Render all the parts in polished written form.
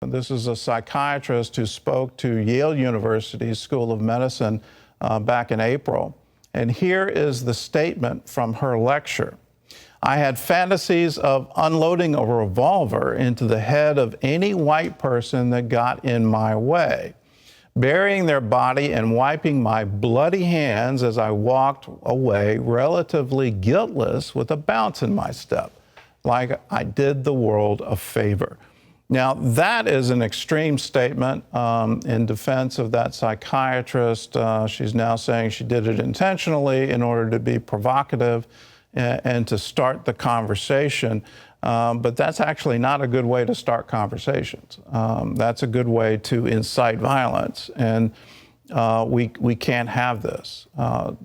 This is a psychiatrist who spoke to Yale University's School of Medicine back in April. And here is the statement from her lecture. I had fantasies of unloading a revolver into the head of any white person that got in my way, burying their body and wiping my bloody hands as I walked away relatively guiltless with a bounce in my step, like I did the world a favor. Now, that is an extreme statement in defense of that psychiatrist. She's now saying she did it intentionally in order to be provocative and to start the conversation. But that's actually not a good way to start conversations. That's a good way to incite violence. And we can't have this.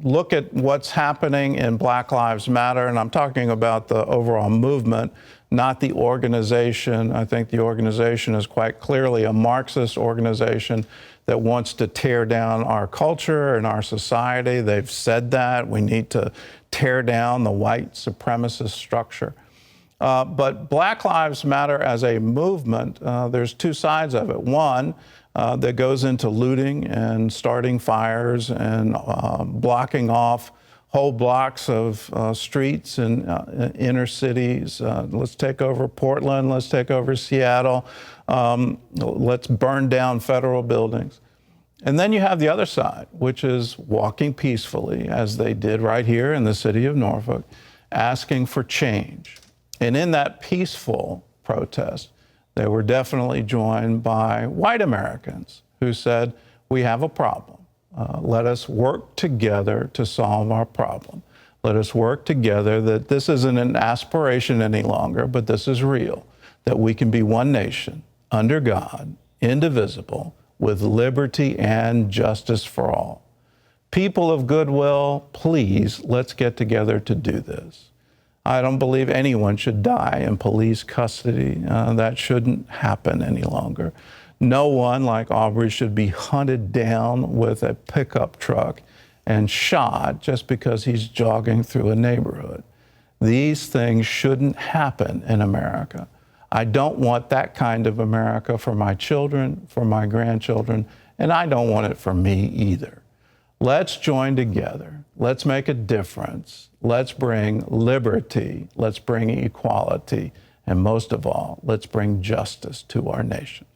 Look at what's happening in Black Lives Matter, and I'm talking about the overall movement, not the organization. I think the organization is quite clearly a Marxist organization that wants to tear down our culture and our society. They've said that. We need to tear down the white supremacist structure. But Black Lives Matter as a movement, there's two sides of it. One that goes into looting and starting fires and blocking off whole blocks of streets in inner cities. Let's take over Portland. Let's take over Seattle. Let's burn down federal buildings. And then you have the other side, which is walking peacefully, as they did right here in the city of Norfolk, asking for change. And in that peaceful protest, they were definitely joined by white Americans who said, we have a problem. Let us work together to solve our problem. Let us work together that this isn't an aspiration any longer, but this is real, that we can be one nation, under God, indivisible, with liberty and justice for all. People of goodwill, please, let's get together to do this. I don't believe anyone should die in police custody. That shouldn't happen any longer. No one, like Aubrey, should be hunted down with a pickup truck and shot just because he's jogging through a neighborhood. These things shouldn't happen in America. I don't want that kind of America for my children, for my grandchildren, and I don't want it for me either. Let's join together. Let's make a difference. Let's bring liberty. Let's bring equality. And most of all, let's bring justice to our nation.